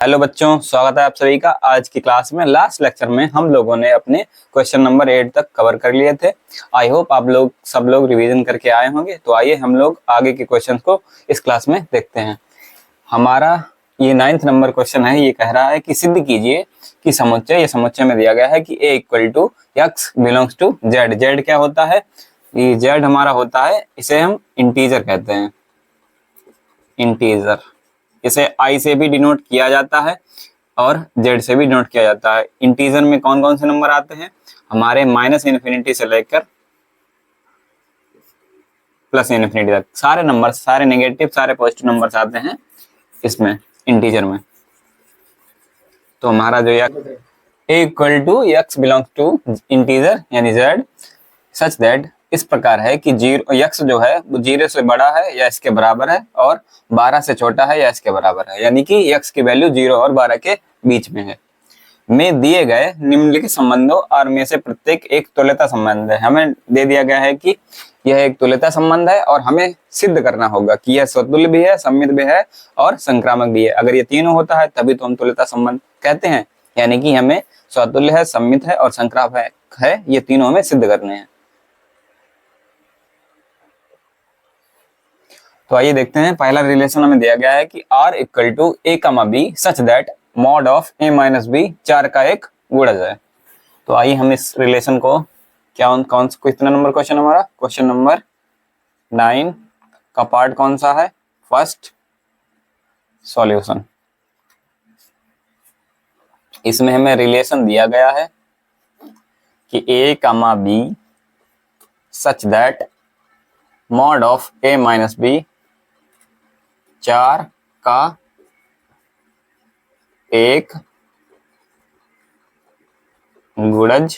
Hello बच्चों, स्वागत है आप सभी का। आज की क्लास में लास्ट लेक्चर में हम लोगों ने अपने क्वेश्चन नंबर 8 तक कवर कर लिए थे। आई होप आप लोग सब लोग रिवीजन करके आए होंगे। तो आइए हम लोग आगे के क्वेश्चन को इस क्लास में देखते हैं। हमारा ये 9th नंबर क्वेश्चन है। ये कह रहा है कि सिद्ध कीजिए कि समुच्चय, ये समुच्चय में दिया गया है कि a equal to x belongs to z। z क्या होता है? ये z हमारा होता है, इसे हम इंटीजर कहते हैं। इंटीजर इसे i से भी डिनोट किया जाता है और z से भी डिनोट किया जाता है। इंटीजर में कौन कौन से नंबर आते हैं? हमारे -∞ से लेकर +∞ तक सारे नंबर, सारे नेगेटिव, सारे पॉजिटिव नंबर्स आते हैं इसमें, इंटीजर में। तो हमारा जो a equal to x belongs to integer यानी z सच दैट इस प्रकार है कि x जो है वो 0 से बड़ा है या इसके बराबर है और 12 से छोटा है या इसके बराबर है, यानी कि x की वैल्यू 0 और 12 के बीच में है। में दिए गए निम्नलिखित संबंधों और में से प्रत्येक एक तुल्यता संबंध है। हमें दे दिया गया है कि यह एक तुल्यता संबंध है और हमें सिद्ध करना होगा कि यह स्वतुल्य भी है, सममित भी है और संक्रामक भी है। अगर ये तीनों होता है तभी तो हम तुल्यता संबंध कहते हैं, यानी कि हमें स्वतुल्य है, सममित है और संक्रामक है, ये तीनों हमें सिद्ध करने हैं। तो आइए देखते हैं। पहला रिलेशन हमें दिया गया है कि r इक्वल टू a कमा b such that mod of a minus b 4 का एक गुणज है। तो आइए हम इस रिलेशन को कितना नंबर क्वेश्चन हमारा? क्वेश्चन नंबर 9 का पार्ट कौन सा है? First solution. इसमें हमें रिलेशन दिया गया है कि a कमा b such that mod of a minus b 4 का एक गुणज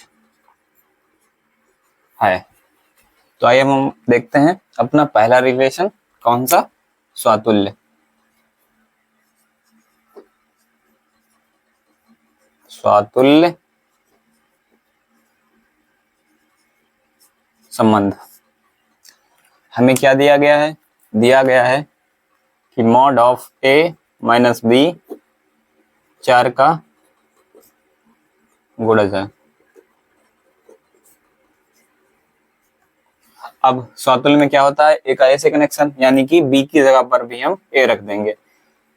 है। तो आइए हम देखते हैं अपना पहला रिलेशन कौन सा? स्वातुल्य। स्वातुल्य संबंध। हमें क्या दिया गया है? दिया गया है कि mod of a minus b 4 का गुणज है। अब स्वातुल्य में क्या होता है? एक ऐसे कनेक्शन, यानी कि b की जगह पर भी हम a रख देंगे,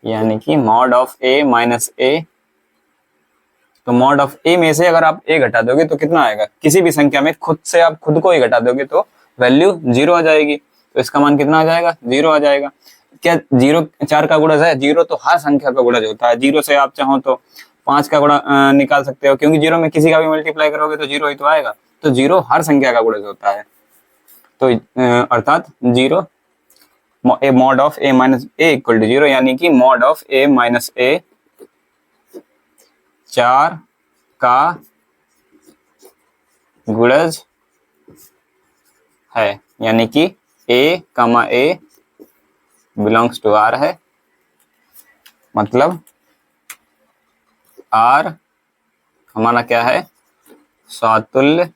यानी कि mod of a minus a। तो मॉड ऑफ a में से अगर आप a घटा दोगे तो कितना आएगा? किसी भी संख्या में खुद से आप खुद को ही घटा दोगे तो वैल्यू 0 आ जाएगी। तो इसका मान कितना आ जाएगा? 0 आ जाएगा। क्या 0 4 का गुणज है? 0 तो हर संख्या का गुणज होता है। 0 से आप चाहो तो 5 का गुणा निकाल सकते हो, क्योंकि 0 में किसी का भी मल्टीप्लाई करोगे तो 0 ही तो आएगा। तो 0 हर संख्या का गुणज होता है। तो अर्थात 0 mod of a minus a equal to 0, यानी कि mod of a minus a 4 का गुणज है, यानी कि a कमा a बिलोंग्स टू r है। मतलब r हमारा क्या है? स्वातुल्य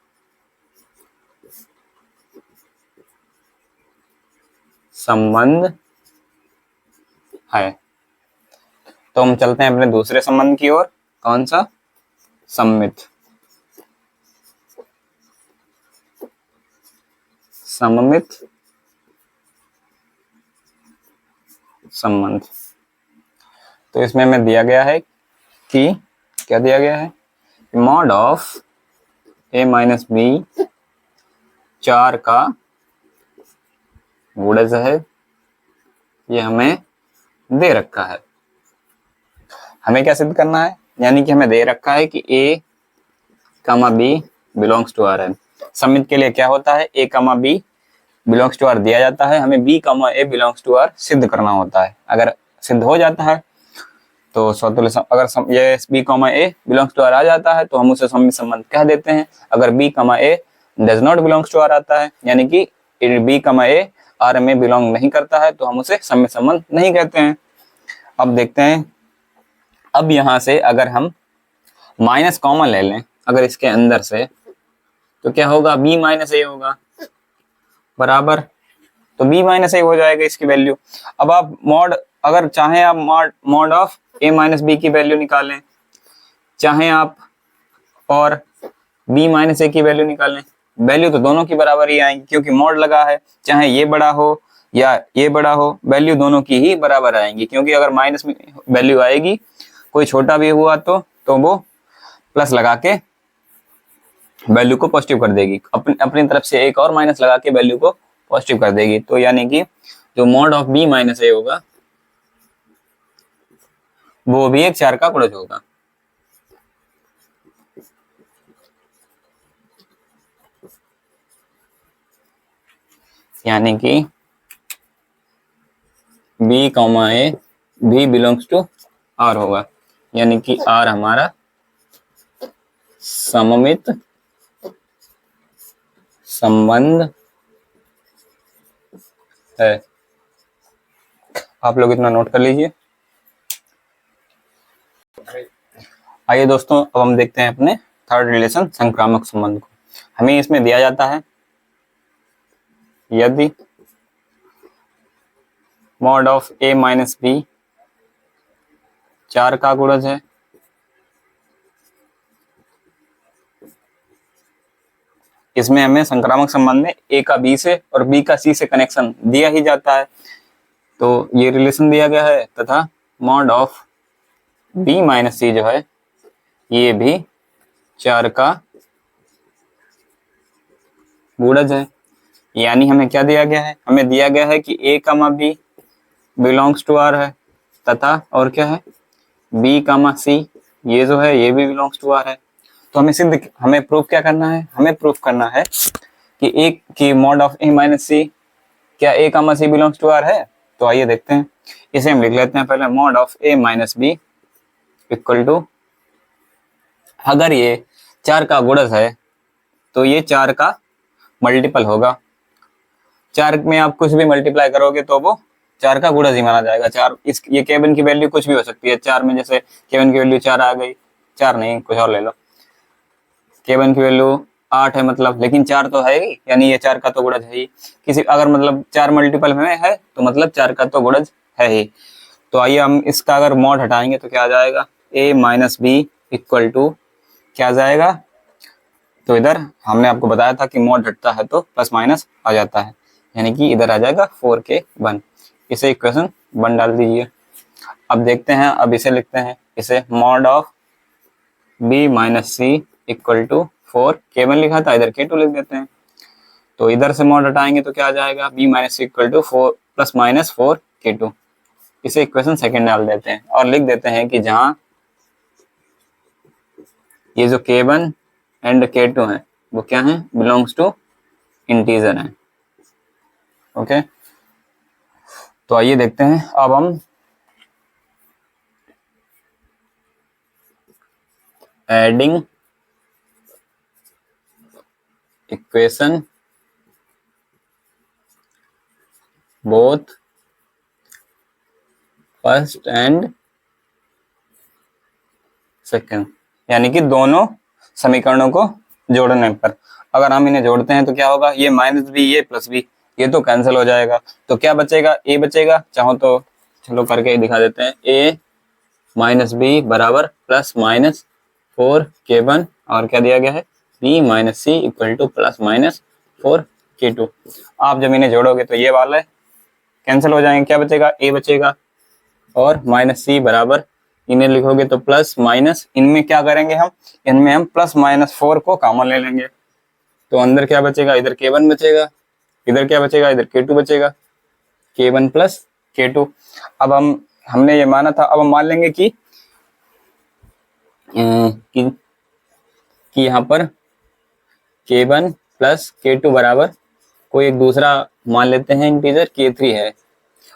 संबंध है। तो हम चलते हैं अपने दूसरे संबंध की ओर। कौन सा? सममित। सममित संबंध। तो इसमें हमें दिया गया है कि क्या दिया गया है? Mod of a minus b 4 का गुणज है। ये हमें दे रखा है। हमें क्या सिद्ध करना है? यानी कि हमें दे रखा है कि a कमा b बिलोंग्स टू r है। सममित के लिए क्या होता है? a कमा b बिलोंग्स टू r दिया जाता है, हमें b comma a belongs to r सिद्ध करना होता है। अगर सिद्ध हो जाता है तो स्वतुल्य, अगर ये b comma a belongs to r आ जाता है तो हम उसे सममित संबंध कह देते हैं। अगर b comma a does not belongs to r आता है, यानी कि b कमा a r में बिलोंग नहीं करता है, तो हम उसे सममित संबंध नहीं कहते हैं। अब देखते हैं। अब यहां से अगर हम माइनस कॉमन ले लें अगर इसके अंदर से, तो क्या होगा? b माइनस a होगा बराबर, तो b माइनस a हो जाएगा इसकी वैल्यू। अब आप मॉड, अगर चाहें आप mod of a minus b की वैल्यू निकालें, चाहे आप और b माइनस ए की वैल्यू निकालें, वैल्यू तो दोनों की बराबर ही आएंगी क्योंकि मॉड लगा है, चाहे ये बड़ा हो या ये बड़ा हो वैल्यू दोनों की ही बराबर आएंगी, क्योंकि अगर माइनस में वैल्यू आएगी कोई छोटा भी हुआ तो वो प्लस लगा के वैल्यू को पॉजिटिव कर देगी, अपनी तरफ से एक और माइनस लगा के वैल्यू को पॉजिटिव कर देगी। तो यानी कि जो मॉड ऑफ b माइनस ए होगा वो भी एक 4 का गुणज होगा। यानी कि b कॉमा ए भी बिलोंग्स टू r होगा, यानी कि r हमारा सममित संबंध है। आप लोग इतना नोट कर लीजिए। आइए दोस्तों, अब हम देखते हैं अपने थर्ड रिलेशन संक्रामक संबंध को। हमें इसमें दिया जाता है यदि mod of a minus b 4 का गुणज है, इसमें हमें संक्रामक संबंध में a का b से और b का c से कनेक्शन दिया ही जाता है, तो ये रिलेशन दिया गया है, तथा मॉड ऑफ b माइनस सी जो है ये भी 4 का गुणज है। यानी हमें क्या दिया गया है, हमें दिया गया है कि a comma b belongs to r है, तथा और क्या है b कामा c ये जो है ये भी बिलोंग्स टू r है। तो हमें प्रूफ क्या करना है, हमें प्रूफ करना है कि एक की mod of a minus c क्या a comma c belongs to r है। तो आइए देखते हैं, इसे हम लिख लेते हैं पहले mod of a minus b equal to, अगर ये 4 का गुणज है तो ये 4 का मल्टीपल होगा। 4 में आप कुछ भी मल्टीप्लाई करोगे तो वो 4 का गुणज ही माना जाएगा। 4 ये केवन की वैल्यू कुछ भी हो सकती है। 4 में जैसे केवन की वैल्यू 4 आ गई, 4 नहीं कुछ और ले लो, केवन की वैल्यू 8 है मतलब, लेकिन 4 तो है ही, यानी ये 4 का तो गुणज है ही। किसी अगर मतलब 4 मल्टीपल में है तो मतलब 4 का तो गुणज है ही। तो आइए हम इसका अगर मॉड हटाएंगे तो क्या आ जाएगा, a minus b equal to क्या आ जाएगा, तो इधर हमने आपको बताया था कि मॉड हटता है तो प्लस माइनस आ जाता है, यानी कि इधर आ जाएगा 4k1। इसे इक्वेशन 1 डाल दीजिए। अब देखते हैं, अब इसे लिखते हैं, इसे mod of b minus C equal to 4k1 लिखा था, इधर k2 लिख देते हैं। तो इधर से मॉड हटाएंगे तो क्या आ जाएगा, b minus C equal to 4 plus minus 4k2। इसे इक्वेशन सेकंड डाल देते हैं और लिख देते हैं कि जहां ये जो k1 एंड k2 है वो क्या है, बिलोंग्स टू इंटीजर है। ओके, तो आइए देखते हैं, अब हम adding equation both first and second, यानी कि दोनों समीकरणों को जोड़ने पर अगर हम इन्हें जोड़ते हैं तो क्या होगा, ये माइनस बी ये प्लस बी ये तो कैंसिल हो जाएगा, तो क्या बचेगा, ए बचेगा। चाहो तो चलो करके ही दिखा देते हैं, ए माइनस बी बराबर प्लस माइनस 4k1 और क्या दिया गया है, b minus C equal to plus minus 4k2। आप जब इन्हें जोड़ोगे तो ये वाला कैंसिल हो जाएंगे, क्या बचेगा, a बचेगा और माइनस सी बराबर इन्हें लिखोगे तो प्लस माइनस, इनमें क्या करेंगे हम, इनमें हम प्लस माइनस 4 को कॉमन ले लेंगे, तो अंदर क्या बचेगा, इधर k1 बचेगा, इधर क्या बचेगा, इधर k2 बचेगा, k1 प्लस k2। अब हमने ये माना था, अब हम मान लेंगे कि यहाँ पर k1 प्लस k2 बराबर कोई एक दूसरा मान लेते हैं इंटीजर k3 है,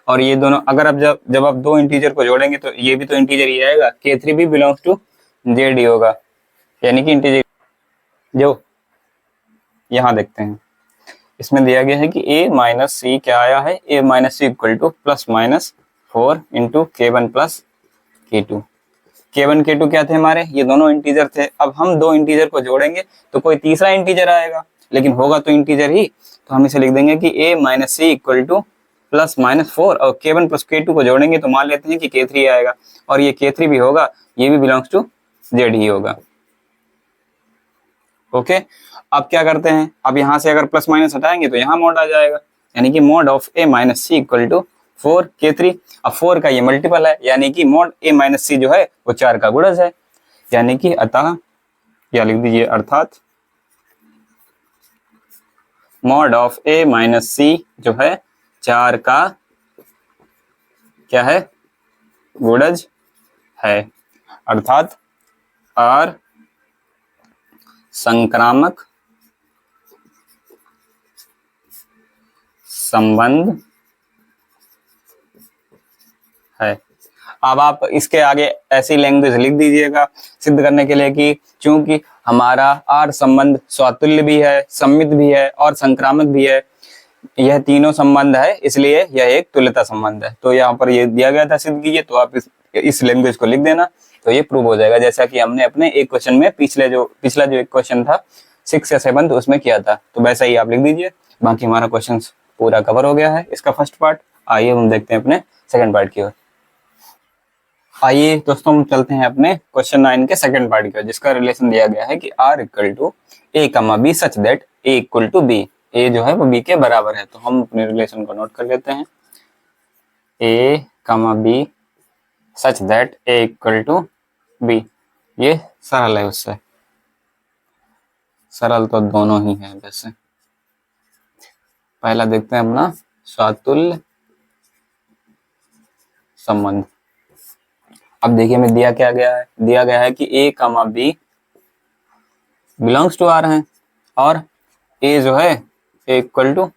और ये दोनों अगर अब जब आप दो इंटीजर को जोड़ेंगे तो ये भी तो इंटीजर ही आएगा, k3 भी बिलोंग्स टू जेड ही होगा, यानी कि इंटीजर। जो यहाँ देखते हैं, इसमें दिया गया है कि a माइनस सी क्या आया है, a minus C equal to plus minus 4 into k1 plus k2। k1 k2 क्या थे हमारे, ये दोनों इंटीजर थे। अब हम दो इंटीजर को जोड़ेंगे तो कोई तीसरा इंटीजर आएगा, लेकिन होगा तो इंटीजर ही, तो हम इसे लिख देंगे कि a minus C equal to +-4 और K1 + K2 को जोड़ेंगे तो मान लेते हैं कि K3 आएगा, और ये K3 भी होगा, ये भी बिलोंग्स टू Z ही होगा। ओके, अब क्या करते हैं, अब यहाँ से अगर प्लस माइनस हटाएंगे तो यहाँ मॉड आ जाएगा, यानी कि mod of A - C = 4 K3। अब 4 का ये मल्टीपल है, यानी कि mod A - C जो है वो 4 का गुणज है, यानी कि अतः, या लिख दीजिए अर्थात mod ऑफ A - C जो है 4 का क्या है, गुणज है, अर्थात R संक्रामक संबंध है। अब आप इसके आगे ऐसी लैंग्वेज लिख दीजिएगा सिद्ध करने के लिए कि चूंकि हमारा R संबंध स्वातुल्य भी है, सम्मित भी है और संक्रामक भी है, यह तीनों संबंध है, इसलिए यह एक तुल्यता संबंध है। तो यहाँ पर ये दिया गया था, सिद्ध कीजिए, तो आप इस लैंग्वेज को लिख देना, तो ये प्रूव हो जाएगा, जैसा कि हमने अपने एक क्वेश्चन में पिछला जो एक क्वेश्चन था 6 या 7 तो उसमें किया था, तो वैसा ही आप लिख दीजिए। बाकी हमारा क्वेश्चन पूरा कवर हो गया है, इसका फर्स्ट पार्ट। आइए हम देखते हैं अपने सेकंड पार्ट की ओर। आइए दोस्तों हम चलते हैं अपने क्वेश्चन 9 के सेकंड पार्ट की ओर, जिसका रिलेशन दिया गया है कि R = A, B such that A = B, A जो है वो B के बराबर है। तो हम अपने रिलेशन को नोट कर लेते हैं, A, B such that A = B। ये सरल है, उससे सरल तो दोनों ही है। वैसे पहला देखते हैं अपना स्वातुल्य संबंध। अब देखिए हमें दिया क्या गया है, दिया गया है कि A, B belongs to R है और A जो है A =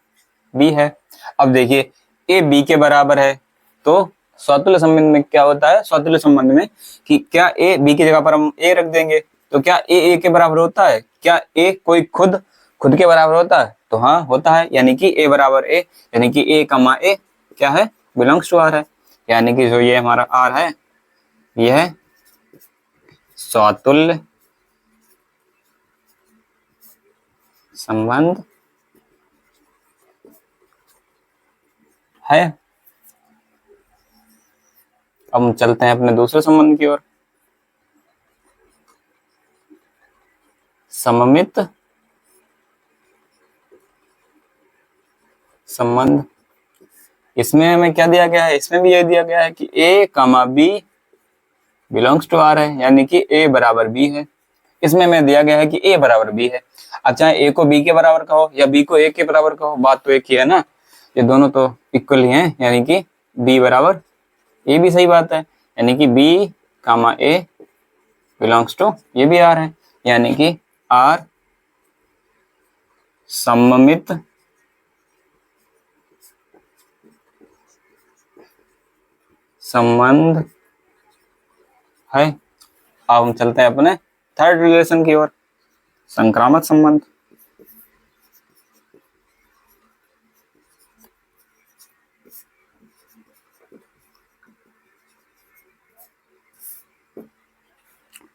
B है। अब देखिए A B के बराबर है, तो स्वातुल्य संबंध में क्या होता है, स्वातुल्य संबंध में कि क्या A B की जगह पर हम A रख देंगे तो क्या A के बराबर होता है, क्या A कोई खुद के बराबर होता है, तो हाँ होता है, यानी कि A = A, यानी कि A, A क्या है, बिलोंग्स टू R है, यानी कि जो ये हमारा R है यह स्वातुल्य संबंध है। अब हम चलते हैं अपने दूसरे संबंध की ओर, सममित संबंध। इसमें हमें क्या दिया गया है, इसमें भी यह दिया गया है कि A, B belongs to R है, यानी कि A = B है। इसमें हमें दिया गया है कि A = B है। अब चाहे A को B के बराबर कहो या B को A के बराबर कहो, बात तो एक ही है ना, ये दोनों तो इक्वल ही हैं, यानी कि B = A भी सही बात है, यानी कि B, A बिलोंग्स टू, ये भी R है, यानी कि R सममित संबंध है। अब हम चलते हैं अपने थर्ड रिलेशन की ओर, संक्रामक संबंध।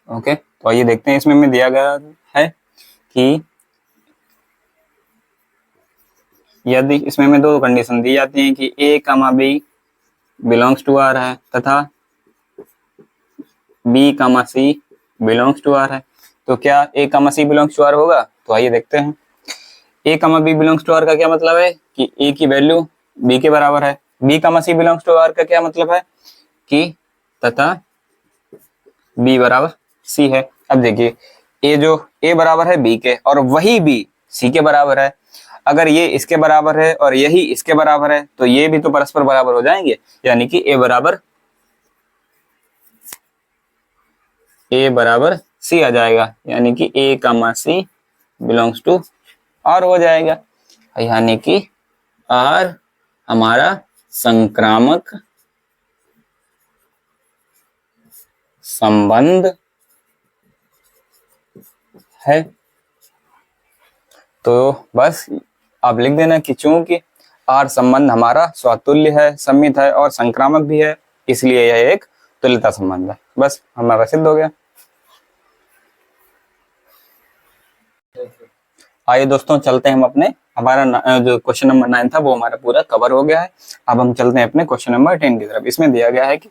ओके, तो आइए देखते हैं, इसमें हमें दिया गया है कि यदि इसमें हमें दो कंडीशन दी जाती हैं कि A, B belongs to R है तथा B, C belongs to R है, तो क्या A, C belongs to R होगा? तो आइए देखते हैं। A, B belongs to R का क्या मतलब है कि A की वैल्यू B के बराबर है, B, C belongs to R का क्या मतलब है कि तथा B = C है। अब देखिए A जो A बराबर है B के और वही B C के बराबर है, अगर ये इसके बराबर है और यही इसके बराबर है तो ये भी तो परस्पर बराबर हो जाएंगे, यानी कि A बराबर C आ जाएगा, यानी कि A, C belongs to R हो जाएगा, यानी कि R हमारा संक्रामक संबंध है। तो बस आप लिख देना कि चूंकि R संबंध हमारा स्वातुल्य है, सम्मित है और संक्रामक भी है, इसलिए यह एक तुल्यता संबंध है। बस हमारा सिद्ध हो गया। आइए दोस्तों चलते हैं हम अपने हमारा जो क्वेश्चन नंबर 9 था वो हमारा पूरा कवर हो गया है। अब हम चलते हैं अपने क्वेश्चन नंबर 10 की तरफ। इसमें दिया गया है कि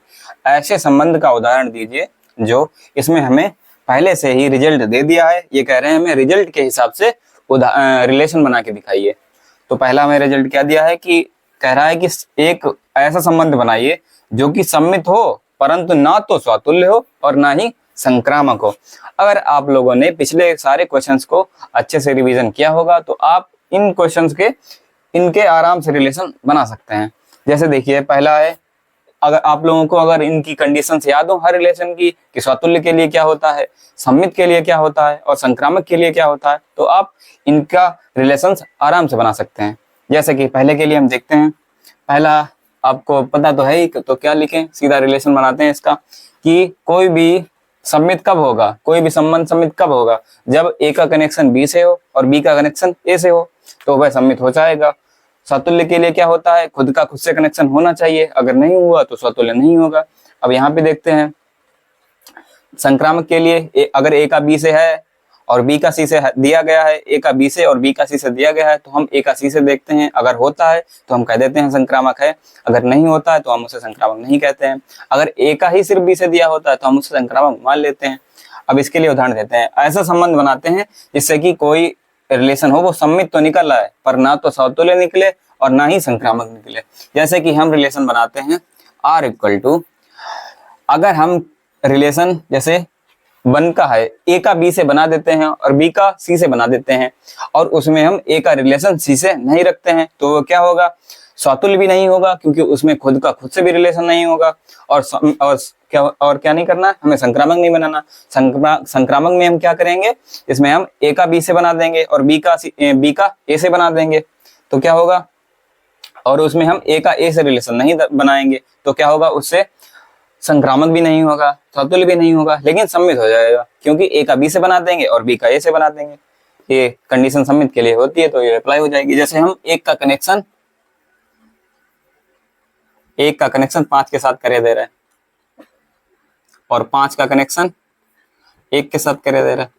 ऐसे संबंध का उदाहरण दीजिए जो इसमें हमें पहले से ही रिजल्ट दे दिया है। ये कह रहे हैं हमें रिजल्ट के हिसाब से रिलेशन बना के दिखाइए। तो पहला हमें रिजल्ट क्या दिया है कि कह रहा है कि एक ऐसा संबंध बनाइए जो कि सम्मित हो परंतु ना तो स्वातुल्य हो और ना ही संक्रामक हो। अगर आप लोगों ने पिछले सारे क्वेश्चंस को अच्छे से रिवीजन किया होगा तो आप इन क्वेश्चंस के इनके आराम से रिलेशन बना सकते हैं। जैसे देखिए पहला है, अगर आप लोगों को अगर इनकी कंडीशंस याद हो हर रिलेशन की कि स्वातुल्य के लिए क्या होता है, सम्मित के लिए क्या होता है और संक्रामक के लिए क्या होता है, तो आप इनका रिलेशंस आराम से बना सकते हैं। जैसे कि पहले के लिए हम देखते हैं, पहला आपको पता तो है ही, तो क्या लिखें, सीधा रिलेशन बनाते हैं इसका कि कोई भी सम्मित कब होगा, कोई भी संबंध सम्मित कब होगा, जब ए का कनेक्शन बी से हो और बी का कनेक्शन ए से हो तो वह सम्मित हो जाएगा। स्वातुल्य के लिए क्या होता है, खुद का खुद से कनेक्शन होना चाहिए, अगर नहीं हुआ तो स्वातुल्य नहीं होगा। अब यहाँ पे देखते हैं संक्रामक के लिए अगर ए का बी से है और बी का सी से दिया गया है, ए का बी से और बी का सी से दिया गया है, तो हम ए का सी से देखते हैं, अगर होता है तो हम कह देते हैं संक्रामक है, अगर नहीं होता है तो हम उसे संक्रामक नहीं कहते हैं। अगर ए का ही सिर्फ बी से दिया होता है तो हम उसे संक्रामक मान लेते हैं। अब इसके लिए उदाहरण देते हैं, ऐसा संबंध बनाते हैं जिससे कि कोई रिलेशन हो वो सम्मित तो निकल रहा है पर ना तो स्वातुल्य निकले और ना ही संक्रामक निकले। जैसे कि हम रिलेशन बनाते हैं आर इक्वल टू, अगर हम रिलेशन जैसे 1 का है, ए का बी से बना देते हैं और बी का सी से बना देते हैं और उसमें हम ए का रिलेशन सी से नहीं रखते हैं तो वो क्या होगा, स्वातुल्य भी नहीं होगा क्योंकि उसमें खुद का खुद से भी रिलेशन नहीं होगा और क्या नहीं करना, हमें संक्रामक नहीं बनाना। संक्रामक में हम क्या करेंगे, इसमें हम ए का बी से बना देंगे और बी का ए से बना देंगे तो क्या होगा, और उसमें हम ए का ए से रिलेशन नहीं बनाएंगे तो क्या होगा, उससे संक्रामक भी नहीं होगा, स्वातुल्य भी नहीं होगा, लेकिन सम्मित हो जाएगा क्योंकि ए का बी से बना देंगे और बी का ए से बना देंगे। ये कंडीशन सम्मित के लिए होती है तो ये अप्लाई हो जाएगी। जैसे हम एक का कनेक्शन 5 के साथ करे दे रहे हैं और 5 का कनेक्शन 1 के साथ करे दे रहे हैं।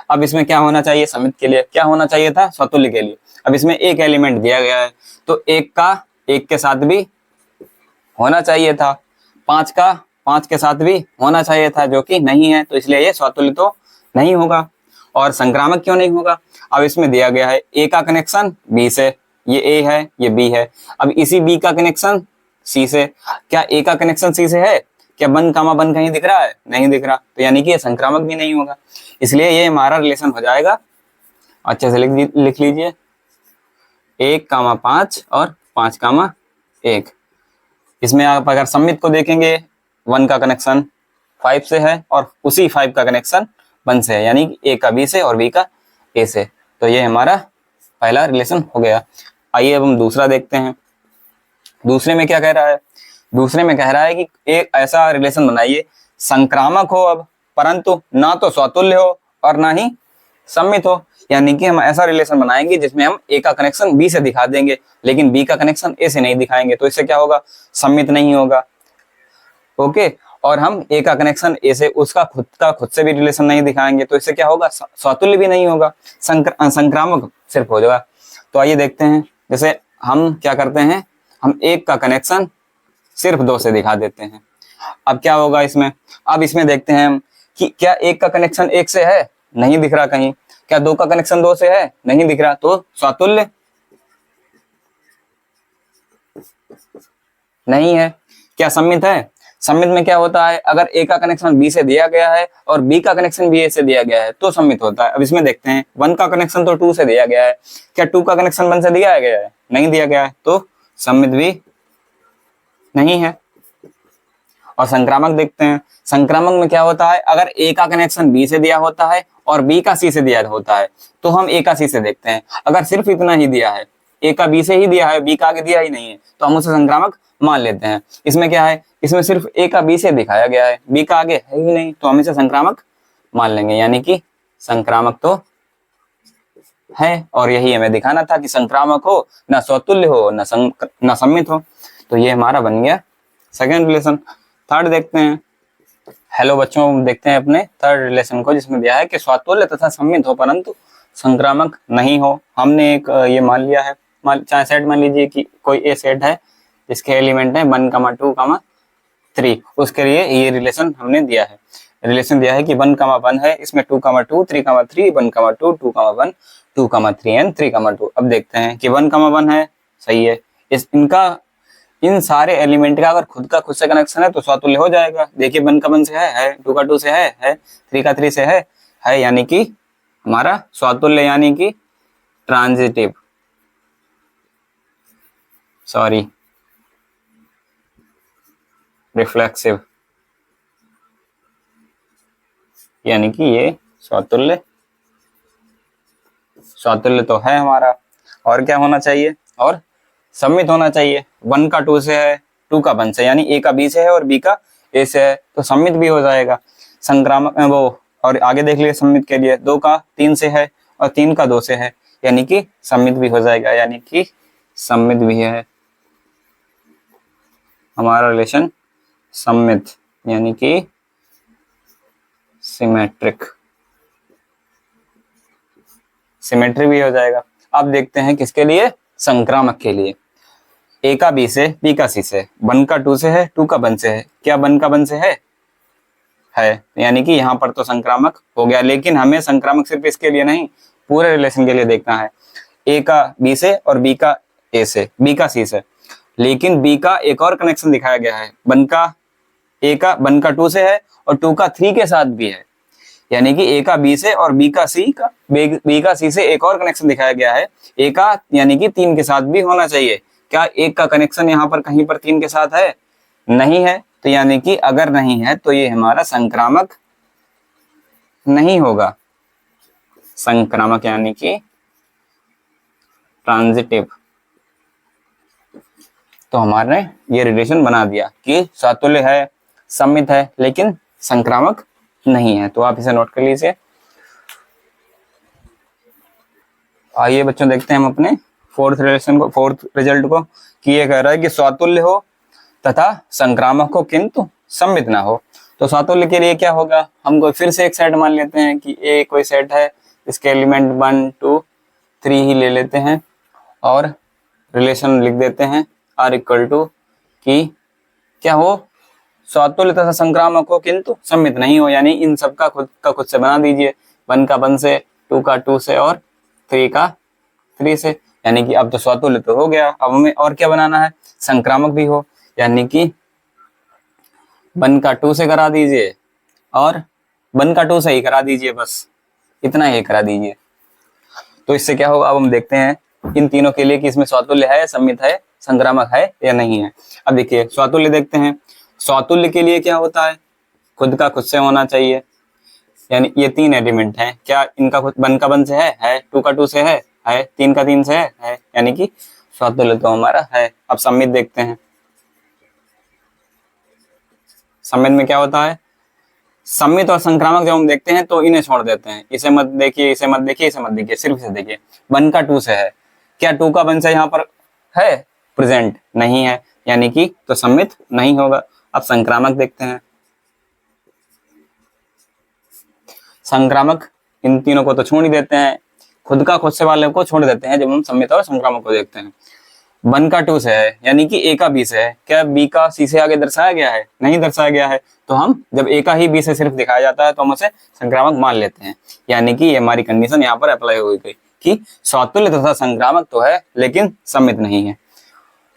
अब इसमें क्या होना चाहिए, सम्मित के लिए क्या होना चाहिए था, स्वातुल्य के लिए। अब इसमें एक एलिमेंट दिया गया है तो 1 का 1 के साथ भी होना चाहिए था, 5 का 5 के साथ भी होना चाहिए था, जो कि नहीं है, तो इसलिए ये स्वातुल्य तो नहीं होगा। और संक्रामक क्यों नहीं होगा, अब इसमें दिया गया है ए का कनेक्शन बी से, ये ए है ये बी है, अब इसी बी का कनेक्शन सी से, क्या ए का कनेक्शन सी से है, क्या 1, 1 कहीं दिख रहा है, नहीं दिख रहा, तो यानी कि ये संक्रामक भी नहीं होगा। इसलिए ये हमारा रिलेशन हो जाएगा, अच्छे से लिख लीजिए, 1, 5 और 5, 1। इसमें आप अगर सम्मित को देखेंगे 1 का कनेक्शन 5 से है और उसी 5 का कनेक्शन 1 से है, यानी कि ए का बी से और बी का ए से, तो ये हमारा पहला रिलेशन हो गया। आइए अब हम दूसरा देखते हैं। दूसरे में क्या कह रहा है, दूसरे में कह रहा है कि एक ऐसा रिलेशन बनाइए संक्रामक हो अब परंतु ना तो स्वातुल्य हो और ना ही सम्मित हो, यानी कि हम ऐसा रिलेशन बनाएंगे जिसमें हम ए का कनेक्शन बी से दिखा देंगे लेकिन बी का कनेक्शन ए से नहीं दिखाएंगे, तो इससे क्या होगा, सम्मित नहीं होगा। ओके, और हम ए का कनेक्शन ए से उसका खुद से भी रिलेशन नहीं दिखाएंगे तो इससे क्या होगा, स्वातुल्य भी नहीं होगा, संक्रामक सिर्फ हो जाएगा। तो आइए देखते हैं, जैसे हम क्या करते हैं, हम 1 का कनेक्शन सिर्फ 2 से दिखा देते हैं। अब क्या होगा इसमें, अब इसमें देखते हैं हम कि क्या 1 का कनेक्शन 1 से है, नहीं दिख रहा कहीं, क्या 2 का कनेक्शन 2 से है, नहीं दिख रहा, तो स्वातुल्य नहीं है। क्या सम्मित है, सम्मित में क्या होता है, अगर ए का कनेक्शन बी से दिया गया है और बी का कनेक्शन भी ए से दिया गया है तो सम्मित होता है। अब इसमें देखते हैं 1 का कनेक्शन तो 2 से दिया गया है, क्या 2 का कनेक्शन 1 से दिया गया है, नहीं दिया गया है, तो सम्मित भी नहीं है। और संक्रामक देखते हैं, संक्रामक में क्या होता है, अगर ए का कनेक्शन बी से दिया होता है और बी का सी से दिया होता है तो हम ए का सी से देखते हैं। अगर सिर्फ इतना ही दिया है, ए का बी से ही दिया है, बी का आगे दिया ही नहीं है, तो हम उसे संक्रामक मान लेते हैं। इसमें क्या है, इसमें सिर्फ ए का बी से दिखाया गया है, बी का आगे है ही नहीं, तो हम इसे संक्रामक मान लेंगे, यानी कि संक्रामक तो है। और यही हमें दिखाना था कि संक्रामक हो, ना स्वातुल्य हो, ना सम्मित हो। तो ये हमारा बन गया सेकेंड रिलेशन। थर्ड देखते हैं। हेलो बच्चों, देखते हैं अपने थर्ड रिलेशन को, जिसमें दिया है कि स्वातुल्य तथा सम्मित हो परंतु संक्रामक नहीं हो। हमने एक ये मान लिया है, चाहे सेट मान लीजिए कि कोई ए सेट है जिसके एलिमेंट है 1, 2, 3, उसके लिए ये रिलेशन हमने दिया है। रिलेशन दिया है कि 1, 1 है, इसमें 2, 2, 3, 3, 1, 2, 2, 1, 2, 3 एंड 3, 2। अब देखते हैं कि 1, 1 है, सही है। इन सारे एलिमेंट का अगर खुद से कनेक्शन है तो स्वातुल्य हो जाएगा। देखिए 1 का 1 से है, 2 का 2 से है, 3 का 3 से है, यानी कि हमारा स्वातुल्य, यानी कि ट्रांजिटिव, सॉरी रिफ्लेक्सिव, यानी कि ये स्वातुल्य तो है हमारा। और क्या होना चाहिए, और सम्मित होना चाहिए। 1 का 2 से है, 2 का 1 से, यानी ए का बी से है और बी का ए से है, तो सम्मित भी हो जाएगा। संक्रामक वो, और आगे देख लिए सम्मित के लिए 2 का 3 से है और 3 का 2 से है, यानी कि सम्मित भी हो जाएगा, यानी कि सम्मित भी है हमारा रिलेशन, सम्मित यानी कि सिमेट्रिक, सिमेट्री भी हो जाएगा। अब देखते हैं किसके लिए, संक्रामक के लिए। ए का बी से, बी का सी से, 1 का 2 से है, 2 का 1 से है, क्या 1 का 1 से है, यानी कि यहाँ पर तो संक्रामक हो गया। लेकिन हमें संक्रामक सिर्फ इसके लिए नहीं, पूरे रिलेशन के लिए देखना है। ए का बी से और बी का ए से, बी का सी से, लेकिन बी का एक और कनेक्शन दिखाया गया है। 1 का 2 से है और 2 का 3 के साथ भी है, यानी कि ए का बी से और बी का सी से एक और कनेक्शन दिखाया गया है। ए का यानी कि 3 के साथ भी होना चाहिए। क्या एक का कनेक्शन यहाँ पर कहीं पर 3 के साथ है, नहीं है, तो यानी कि अगर नहीं है तो ये हमारा संक्रामक नहीं होगा। संक्रामक यानी कि ट्रांजिटिव। तो हमारे ये रिलेशन बना दिया कि स्वातुल्य है, सम्मित है, लेकिन संक्रामक नहीं है। तो आप इसे नोट कर लीजिए। आइए बच्चों देखते हैं हम अपने फोर्थ रिजल्ट को, कि ये कह रहा है कि स्वातुल्य हो तथा संक्रामक हो किंतु सम्मित ना हो। तो स्वातुल्य के लिए क्या होगा, हम कोई फिर से एक सेट मान लेते हैं कि ए कोई सेट है, इसके एलिमेंट 1, 2, 3 ही ले लेते हैं और रिलेशन लिख देते हैं आर इक्वल टू कि क्या हो, स्वातुल्य तथा संक्रामक हो किंतु सम्मित नहीं हो, यानी इन सब का खुद से बना दीजिए। 1 का 1 से, 2 का 2 से और 3 का 3 से, यानी कि अब तो स्वातुल्य तो हो गया। अब हमें और क्या बनाना है, संक्रामक भी हो, यानी कि 1 का 2 से करा दीजिए और 1 का 2 से ही करा दीजिए, बस इतना ही करा दीजिए। तो इससे क्या होगा, अब हम देखते हैं इन तीनों के लिए कि इसमें स्वातुल्य है, सम्मित है, संक्रामक है या नहीं है। अब देखिए स्वातुल्य देखते हैं। स्वातुल्य के लिए क्या होता है, खुद से होना चाहिए, यानी ये 3 एलिमेंट हैं, क्या इनका 1 का 1 से है, 2 का 2 से है, 3 का 3 से है, यानी कि स्वातुल्य तो हमारा है। अब सम्मित देखते हैं। सम्मित में क्या होता है, सम्मित और संक्रामक जब हम देखते हैं तो इन्हें छोड़ देते हैं, इसे मत देखिए, इसे मत देखिए, इसे मत देखिए, सिर्फ इसे देखिए। 1 का 2 से है, क्या 2 का 1 से यहाँ पर है प्रेजेंट, नहीं है, यानी कि तो सम्मित नहीं होगा। अब संक्रामक देखते हैं। संक्रामक इन तीनों को तो छोड़ ही देते हैं, खुद से वाले को छोड़ देते हैं जब हम सम्मित और संक्रामक को देखते हैं। 1 का 2 से है, यानी कि ए का बी से है, क्या बी का सी से आगे दर्शाया गया है, नहीं दर्शाया गया है, तो हम जब ए का ही बी से सिर्फ दिखाया जाता है तो हम उसे संक्रामक मान लेते हैं, यानी कि ये हमारी कंडीशन यहाँ पर अप्लाई हो गई कि स्वातुल्य तथा संक्रामक तो है लेकिन सम्मित नहीं है।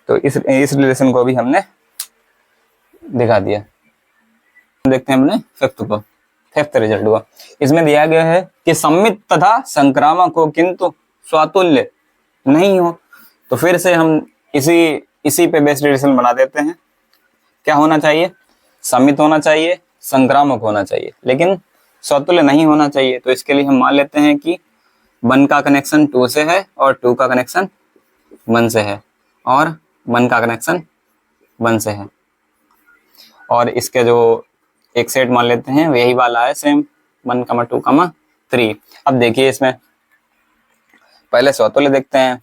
तो इस रिलेशन को भी हमने दिखा दिया। देखते हैं अपने फिफ्थ रिजल्ट को। इसमें दिया गया है कि सम्मित तथा संक्रामक हो किंतु स्वातुल्य नहीं हो। तो फिर से हम इसी पे बेस्ड रिलेशन बना देते हैं। क्या होना चाहिए, सम्मित होना चाहिए, संक्रामक होना चाहिए, लेकिन स्वातुल्य नहीं होना चाहिए। तो इसके लिए हम मान लेते हैं कि 1 का कनेक्शन 2 से है और 2 का कनेक्शन 1 से है और 1 का कनेक्शन 1 से है, और इसके जो एक सेट मान लेते हैं यही वाला है सेम, 1, 2, 3। अब देखिए इसमें पहले स्वातुल्य देखते हैं।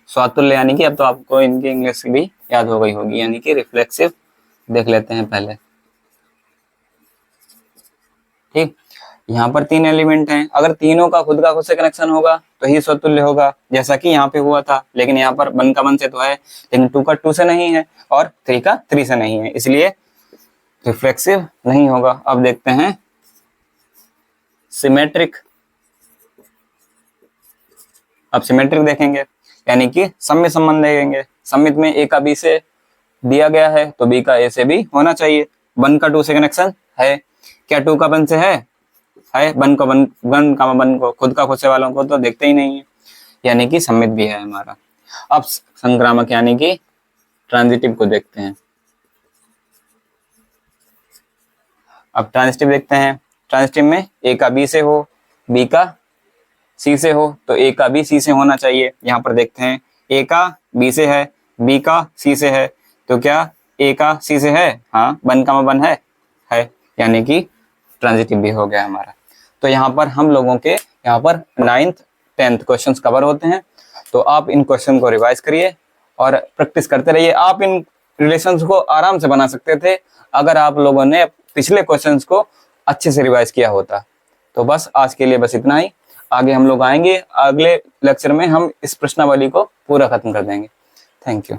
स्वातुल्य यानी कि अब तो आपको इनकी इंग्लिश भी याद हो गई होगी, यानी कि रिफ्लेक्सिव देख लेते हैं पहले। ठीक, यहाँ पर 3 एलिमेंट हैं, अगर तीनों का खुद से कनेक्शन होगा तो ही स्वतुल्य होगा, जैसा कि यहाँ पे हुआ था। लेकिन यहाँ पर 1 का 1 से तो है, लेकिन 2 का 2 से नहीं है और 3 का 3 से नहीं है, इसलिए रिफ्लेक्सिव नहीं होगा। अब देखते हैं सिमेट्रिक। अब सिमेट्रिक देखेंगे, यानी कि सममित संबंध देखेंगे। सममित में ए का बी से दिया गया है तो बी का ए से भी होना चाहिए। 1 का 2 से कनेक्शन है, क्या 2 का 1 से है? 1 का 1 का 1 को खुद से वालों को तो देखते ही नहीं है, यानी कि सममित भी है हमारा। अब संक्रामक यानी कि ट्रांजिटिव को देखते हैं। अब ट्रांजिटिव देखते हैं। ट्रांजिटिव में ए का बी से हो, बी का सी से हो, तो ए का बी सी से होना चाहिए। यहाँ पर देखते हैं ए का बी से है, बी का सी से है, तो क्या ए का सी से है? हाँ, 1 का 1 है, यानी कि ट्रांजिटिव भी हो गया हमारा। तो यहाँ पर हम लोगों के यहाँ पर 9th 10th क्वेश्चंस कवर होते हैं। तो आप इन क्वेश्चन को रिवाइज करिए और प्रैक्टिस करते रहिए। आप इन रिलेशंस को आराम से बना सकते थे अगर आप लोगों ने पिछले क्वेश्चंस को अच्छे से रिवाइज किया होता। तो बस आज के लिए बस इतना ही। आगे हम लोग आएंगे, अगले लेक्चर में हम इस प्रश्नावली को पूरा खत्म कर देंगे। Thank you.